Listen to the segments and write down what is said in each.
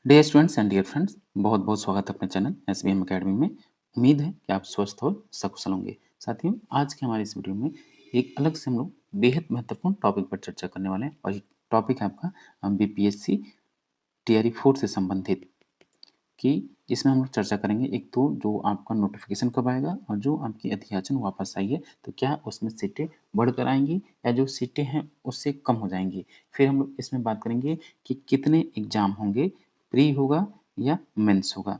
Dear students and dear friends, बहुत बहुत स्वागत है अपने channel S B M academy में। उम्मीद है कि आप स्वस्थ और सकुशल होंगे। साथियों, आज के हमारे इस वीडियो में एक अलग से हम लोग बेहद महत्वपूर्ण टॉपिक पर चर्चा करने वाले हैं और ये टॉपिक है आपका बीपीएससी टीआरई 4 से संबंधित। कि इसमें हम लोग चर्चा करेंगे, एक तो जो आपका नोटिफिकेशन कब आएगा और जो आपकी अधियाचन वापस आई है तो क्या उसमें सीटें बढ़कर आएंगी या जो सीटें हैं उससे कम हो जाएंगी। फिर हम लोग इसमें बात करेंगे कि कितने एग्जाम होंगे, प्री होगा या मेंस होगा।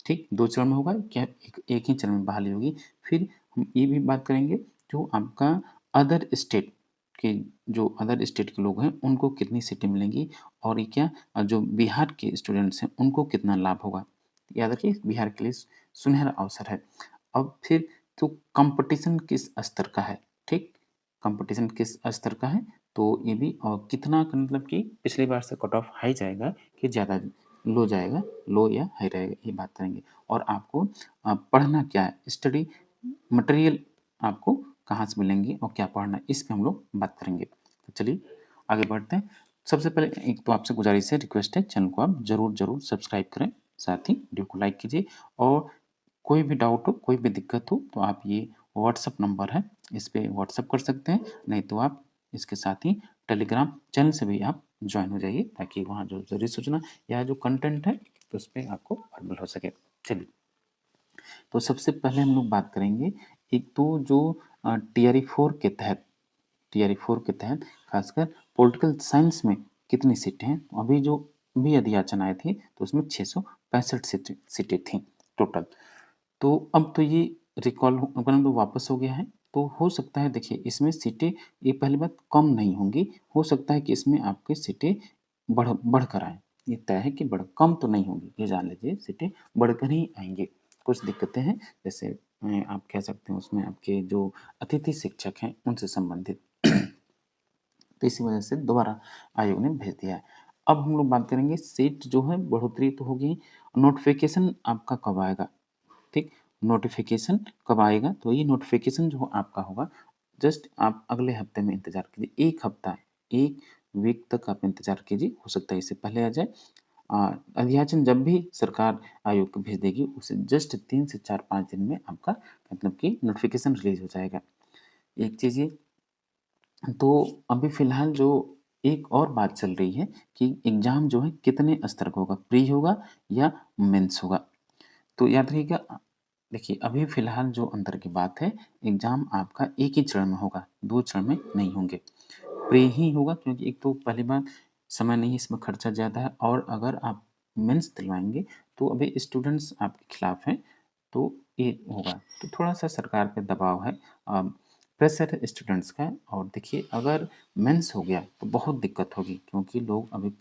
ठीक, दो चरण में होगा क्या एक ही चरण में बहाली होगी। फिर हम ये भी बात करेंगे जो आपका अदर स्टेट के जो अदर स्टेट के लोग हैं उनको कितनी सीटें मिलेंगी और ये क्या जो बिहार के स्टूडेंट्स हैं उनको कितना लाभ होगा। याद रखिए, बिहार के लिए सुनहरा अवसर है। अब फिर तो कंपटीशन किस स्तर का है, ठीक, कंपटीशन किस स्तर का है तो ये भी, और कितना मतलब कि पिछली बार से कट ऑफ हाई जाएगा कि ज़्यादा लो जाएगा, लो या हाई रहेगा, ये बात करेंगे। और आपको पढ़ना क्या है, स्टडी मटेरियल आपको कहाँ से मिलेंगे और क्या पढ़ना है, इस पे हम लोग बात करेंगे। तो चलिए आगे बढ़ते हैं। सबसे पहले एक तो आपसे गुजारिश है, रिक्वेस्ट है, चैनल को आप ज़रूर सब्सक्राइब करें, साथ ही वीडियो को लाइक कीजिए। और कोई भी डाउट हो, कोई भी दिक्कत हो तो आप ये व्हाट्सअप नंबर है, इस पे व्हाट्सअप कर सकते हैं, नहीं तो आप इसके साथ ही टेलीग्राम चैनल से भी आप ज्वाइन हो जाइए ताकि वहाँ जो ज़रूरी सूचना या जो कंटेंट है तो उस पे आपको अवेलेबल हो सके। चलिए, तो सबसे पहले हम लोग बात करेंगे, एक तो जो टीआरई 4 के तहत, टीआरई 4 के तहत खासकर पॉलिटिकल साइंस में कितनी सीटें हैं। अभी जो भी अधियाचन आए थे तो उसमें 665 सीटें थी टोटल। तो अब तो ये रिकॉल मतलब तो वापस हो गया है। तो हो सकता है, देखिए इसमें सीटें, ये पहली बात कम नहीं होंगी, हो सकता है कि इसमें आपकी सीटें बढ़कर आए। ये तय है कि कम तो नहीं होंगी, ये जान लीजिए सीटें बढ़कर ही आएंगी। कुछ दिक्कतें हैं, जैसे आप कह सकते हैं उसमें आपके जो अतिथि शिक्षक हैं उनसे संबंधित तो इसी वजह से दोबारा आयोग ने भेज दिया है। अब हम लोग बात करेंगे, सीट जो है बढ़ोतरी तो होगी, नोटिफिकेशन आपका कब आएगा, ठीक, नोटिफिकेशन कब आएगा तो ये नोटिफिकेशन जो आपका होगा, जस्ट आप अगले हफ्ते में इंतजार कीजिए, एक हफ्ता, एक वीक तक आप इंतजार कीजिए, हो सकता है इससे पहले आ जाए। अधियाचन जब भी सरकार आयोग को भेज देगी उसे जस्ट 3 से 4-5 दिन में आपका मतलब कि नोटिफिकेशन रिलीज हो जाएगा। एक चीज़ ये, तो अभी फ़िलहाल जो एक और बात चल रही है कि एग्ज़ाम जो है कितने स्तर का होगा, प्री होगा या मेंस होगा। तो याद रखिएगा, देखिए अभी फ़िलहाल जो अंतर की बात है, एग्ज़ाम आपका एक ही चरण में होगा, 2 चरण में नहीं होंगे। प्री ही होगा क्योंकि एक तो पहली बात समय नहीं है, इसमें खर्चा ज़्यादा है, और अगर आप मेंस दिलवाएँगे तो अभी स्टूडेंट्स आपके खिलाफ हैं, तो ये होगा। तो थोड़ा-सा सरकार पे दबाव है, प्रेशर है स्टूडेंट्स का। और देखिए अगर मेंस हो गया तो बहुत दिक्कत होगी क्योंकि लोग अभी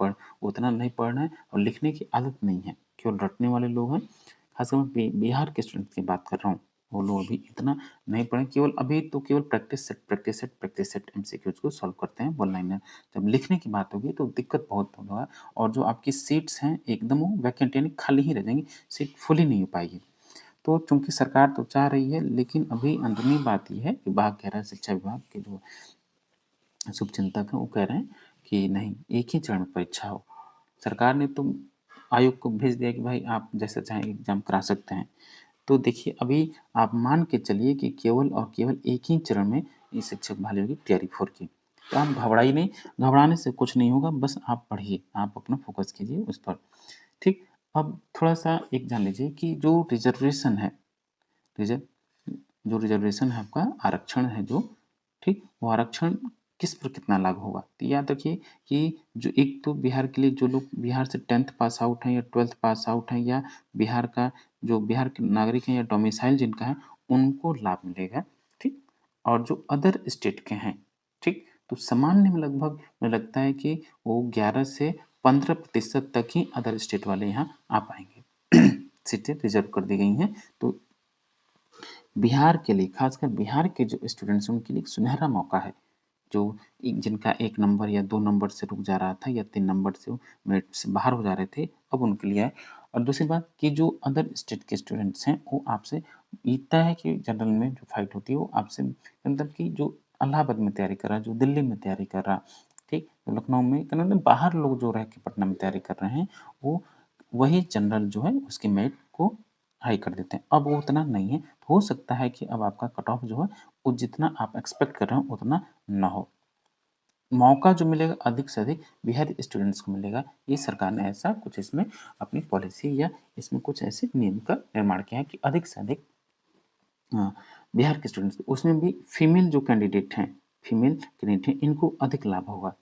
उतना नहीं पढ़ रहे हैं और लिखने की आदत नहीं है, केवल रटने वाले लोग हैं। खासकर मैं बिहार के स्टूडेंट की बात कर रहा हूँ, वो लोग अभी इतना नहीं पढ़े, केवल अभी तो केवल प्रैक्टिस सेट एमसीक्यूज को सॉल्व करते हैं वन लाइनर। जब लिखने की बात होगी तो दिक्कत बहुत होगा, और जो आपकी सीट्स हैं एकदम वो वैकेंट यानी खाली ही रह जाएंगी, सीट फुल ही नहीं हो पाएगी। तो चूंकि सरकार तो चाह रही है, लेकिन अभी अंदरूनी बात यह है, विभाग कह रहा है, शिक्षा विभाग के जो शुभचिंतक हैं वो कह रहे हैं कि नहीं, एक ही चरण में परीक्षा हो। सरकार ने तो आयोग को भेज दिया कि भाई आप जैसा चाहें एग्जाम करा सकते हैं। तो देखिए अभी आप मान के चलिए कि केवल और केवल एक ही चरण में ये शिक्षक बहाली होगी टीआरई 4 की। तो आप घबराइए नहीं, घबराने से कुछ नहीं होगा, बस आप पढ़िए, आप अपना फोकस कीजिए उस पर। ठीक, अब थोड़ा सा एक जान लीजिए कि जो रिजर्वेशन है, रिजर्व जो रिजर्वेशन है आपका, आरक्षण है जो, ठीक, वो आरक्षण किस पर कितना लागू होगा। तो याद रखिए कि जो एक तो बिहार के लिए जो लोग बिहार से 10th पास आउट हैं या 12th पास आउट हैं या बिहार का जो बिहार के नागरिक हैं या डोमिसाइल जिनका है, उनको लाभ मिलेगा, ठीक। और जो अदर स्टेट के हैं, ठीक, तो सामान्य में लगभग मुझे लगता है कि वो 11 से 15% तक ही अदर स्टेट वाले यहाँ आ पाएंगे। सीटें रिजर्व कर दी गई हैं। तो बिहार के लिए, खासकर बिहार के जो स्टूडेंट्स हैं उनके लिए एक सुनहरा मौका है, जो जिनका 1 नंबर या 2 नंबर से रुक जा रहा था या 3 नंबर से वो मेरिट से बाहर हो जा रहे थे, अब उनके लिए है। और दूसरी बात कि जो अदर स्टेट के स्टूडेंट्स हैं वो आपसे, इतना है कि जनरल में जो फाइट होती है वो आपसे, मतलब कि जो इलाहाबाद में तैयारी कर रहा है, जो दिल्ली में तैयारी कर रहा, ठीक, तो लखनऊ में, मतलब बाहर लोग जो रह के पटना में तैयारी कर रहे हैं, वो वही जनरल जो है उसकी मेरिट को हाई कर देते हैं। अब वो उतना नहीं है, हो सकता है कि अब आपका कट ऑफ जो है वो जितना आप एक्सपेक्ट कर रहे हो उतना ना हो। मौका जो मिलेगा अधिक से अधिक बिहारी स्टूडेंट्स को मिलेगा। ये सरकार ने ऐसा कुछ इसमें अपनी पॉलिसी या इसमें कुछ ऐसे नियम का निर्माण किया है कि अधिक से अधिक बिहार के स्टूडेंट्स, उसमें भी फीमेल जो कैंडिडेट हैं, फीमेल कैंडिडेट हैं, इनको अधिक लाभ होगा।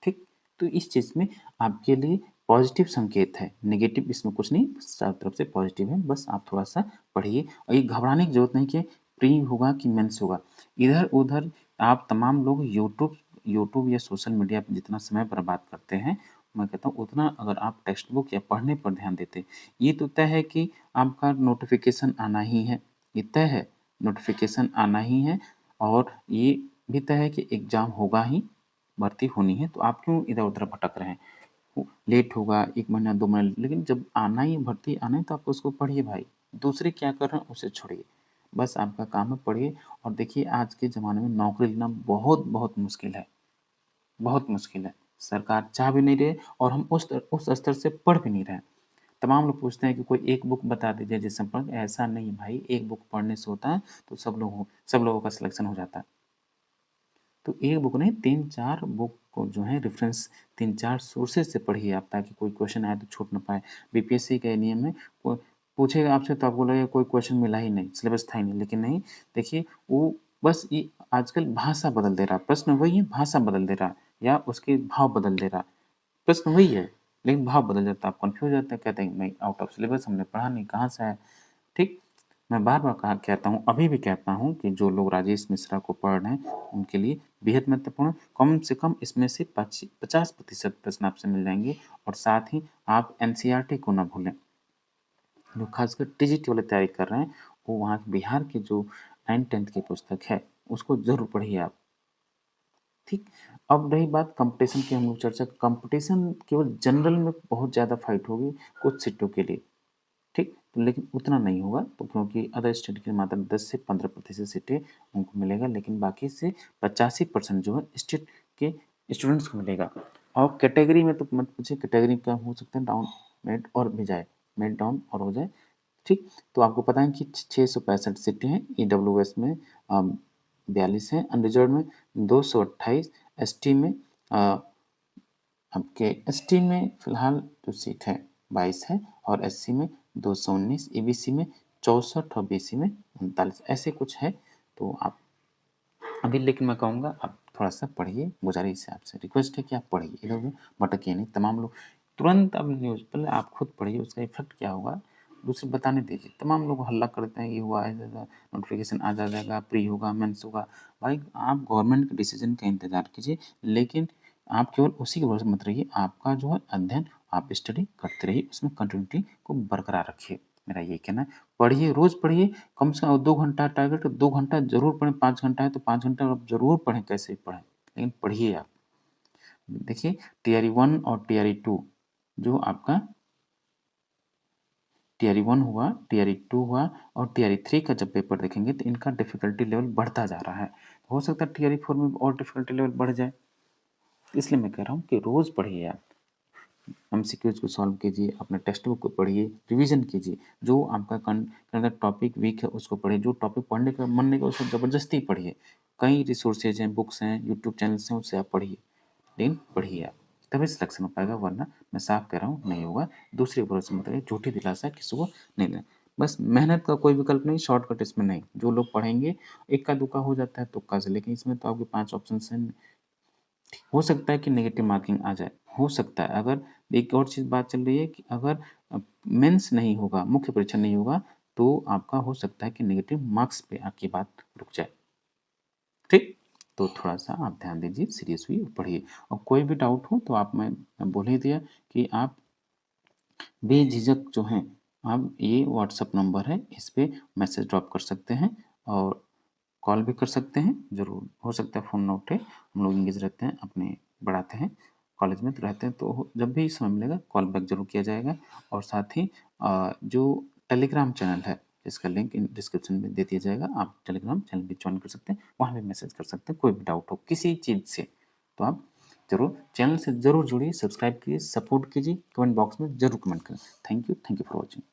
ठीक, तो इस चीज़ में आपके लिए पॉजिटिव संकेत है, नेगेटिव इसमें कुछ नहीं, चारों तरफ से पॉजिटिव है। बस आप थोड़ा सा पढ़िए और ये घबराने की जरूरत नहीं कि प्री होगा कि मेंस होगा। इधर उधर आप तमाम लोग यूट्यूब यूट्यूब या सोशल मीडिया पर जितना समय बर्बाद करते हैं, मैं कहता हूँ उतना अगर आप टेक्स्ट बुक या पढ़ने पर ध्यान देते, ये तो तय है कि आपका नोटिफिकेशन आना ही है, ये तय है, नोटिफिकेशन आना ही है, और ये भी तय है कि एग्ज़ाम होगा ही, भर्ती होनी है, तो आप क्यों इधर-उधर भटक रहे हैं? लेट होगा 1 महीना 2 महीना, लेकिन जब आना ही है, भर्ती आना है, तो आप उसको पढ़िए भाई। दूसरे क्या कर रहे हैं उसे छोड़िए। बस आपका काम है पढ़िए। और देखिए आज के ज़माने में नौकरी लेना बहुत-बहुत मुश्किल है, बहुत मुश्किल है। सरकार चाह भी नहीं रही और हम उस स्तर से पढ़ भी नहीं रहे हैं। तमाम लोग पूछते हैं कि कोई एक बुक बता दीजिए जिससे हम पढ़ें, ऐसा नहीं है भाई, एक बुक पढ़ने से होता है तो सब लोगों का सिलेक्शन हो जाता है। तो एक बुक नहीं, 3-4 बुक को जो है रेफ़रेंस 3-4 सोर्सेज़ से पढ़िए आप, ताकि कोई क्वेश्चन आए तो छूट ना पाए। बीपीएससी का ये नियम है, को पूछेगा आपसे तो आपको लगेगा कोई क्वेश्चन मिला ही नहीं, सिलेबस था ही नहीं। लेकिन नहीं, देखिए वो बस ये आजकल भाषा बदल दे रहा है, प्रश्न वही है, भाषा बदल दे रहा है या उसके भाव बदल दे रहा है। प्रश्न वही है, लेकिन भाव बदल जाता है, आप कन्फ्यूज़ हो जाते हैं, कहते हैं नहीं आउट ऑफ सिलेबस हमने पढ़ा नहीं, कहाँ से आया? ठीक? मैं बार-बार कहा कहता हूँ, अभी भी कहता हूँ कि जो लोग राजेश मिश्रा को पढ़ रहे हैं, उनके लिए बेहद महत्वपूर्ण है। कम से कम इसमें से 50% प्रश्न आपसे मिल जाएँगे, और साथ ही आप एनसीईआरटी को ना भूलें। जो खासकर टीजीटी वाली तैयारी कर रहे हैं, वो वहाँ के बिहार की जो 9th-10th की पुस्तक है, उसको ज़रूर पढ़िए आप। ठीक। अब रही बात कंपटीशन की, हम लोग चर्चा, कंपटीशन केवल जनरल में बहुत ज़्यादा फाइट होगी कुछ सीटों के लिए। ठीक, तो लेकिन उतना नहीं होगा, तो क्योंकि अदर स्टेट की मात्र 10 से 15% सीटें उनको मिलेगा, लेकिन बाकी से 85% जो है स्टेट के स्टूडेंट्स को मिलेगा। और कैटेगरी में तो मत पूछिए, कैटेगरी का हो सकता है डाउन मेरिट और भी जाए, मेरिट डाउन और हो जाए। ठीक, तो आपको पता है कि 665 सीटें हैं, ईडब्ल्यूएस में 42 हैं, अनरिजर्व में 228, एसटी में आपके एसटी में फिलहाल जो सीट है 22 है, और एससी में 219, ईबीसी में 64 और बीसी में 39, ऐसे कुछ है। तो आप अभी, लेकिन मैं कहूँगा आप थोड़ा-सा पढ़िए, गुज़ारिश है आपसे, रिक्वेस्ट है कि आप पढ़िए, इधर-उधर भटकिए नहीं। तमाम लोग तुरंत अब न्यूज़, पहले आप खुद पढ़िए उसका इफ़ेक्ट क्या होगा, दूसरे बताने दीजिए। तमाम लोग हल्ला करते हैं, ये हुआ है, नोटिफ़िकेशन आ जाएगा, प्री होगा, मेंस होगा। भाई आप गवर्नमेंट के डिसीज़न का इंतज़ार कीजिए, लेकिन आप केवल उसी के भरोसे मत रहिए। आपका जो है अध्ययन, आप स्टडी करते रहिए, उसमें कंटिन्यूटी को बरकरार रखिए। मेरा यही कहना है। पढ़िए, रोज़ पढ़िए, कम से कम 2 घंटा टारगेट, 2 घंटा ज़रूर पढ़ें, 5 घंटा है तो 5 घंटा आप ज़रूर पढ़ें, कैसे भी पढ़ें, लेकिन पढ़िए आप। देखिए टीआरई 1 और टीआरई 2, जो आपका टीआरई 1 हुआ, टीआरई 2 हुआ और टीआरई 3 का जब पेपर देखेंगे तो इनका डिफ़िकल्टी लेवल बढ़ता जा रहा है। हो सकता है टीआरई 4 में और डिफ़िकल्टी लेवल बढ़ जाए। इसलिए मैं कह रहा हूँ कि रोज़ पढ़िए आप। एमसीक्यूज़ को सॉल्व कीजिए, अपने टेक्स्ट बुक को पढ़िए, रिवीजन कीजिए। जो आपका अगर टॉपिक वीक है उसको पढ़िए, जो टॉपिक पढ़ने का मन नहीं है उसको ज़बरदस्ती पढ़िए। कई रिसोर्सेज हैं, बुक्स हैं, यूट्यूब चैनल्स हैं, उससे आप पढ़िए, लेकिन पढ़िए आप, तभी सिलेक्शन हो पाएगा, वरना मैं साफ कह रहा हूँ नहीं होगा। दूसरे के भरोसे मत रहिए, झूठी दिलासा किसी को नहीं देना। बस मेहनत का कोई विकल्प नहीं, शॉर्टकट इसमें नहीं। जो लोग पढ़ेंगे, इक्का-दुक्का हो जाता है तुक्का से, लेकिन इसमें तो आपके 5 ऑप्शंस हैं। हो सकता है कि नेगेटिव मार्किंग आ जाए, हो सकता है। अगर एक और चीज़ बात चल रही है कि अगर मेंस नहीं होगा, मुख्य परीक्षा नहीं होगा, तो आपका हो सकता है कि नेगेटिव मार्क्स पे आपकी बात रुक जाए। ठीक? तो थोड़ा-सा आप ध्यान दीजिए, सीरियस हुइए, पढ़िए। और कोई भी डाउट हो तो आप, मैं बोल ही दिया कि आप बेझिझक जो हैं, आप ये व्हाट्सएप नंबर है, इस पे मैसेज ड्रॉप कर सकते हैं और कॉल भी कर सकते हैं। ज़रूर हो सकता है फ़ोन ना उठे, हम लोग एंगेज रहते हैं, अपने पढ़ाते हैं, कॉलेज में तो रहते हैं, तो जब भी समय मिलेगा कॉल बैक ज़रूर किया जाएगा। और साथ ही जो टेलीग्राम चैनल है, इसका लिंक इन डिस्क्रिप्शन में दे दिया जाएगा, आप टेलीग्राम चैनल भी जॉइन कर सकते हैं, वहाँ भी मैसेज कर सकते हैं, कोई भी डाउट हो किसी चीज़ से, तो आप ज़रूर चैनल से ज़रूर जुड़िए, सब्सक्राइब कीजिए, सपोर्ट कीजिए, कमेंट बॉक्स में ज़रूर कमेंट करें। Thank you for watching.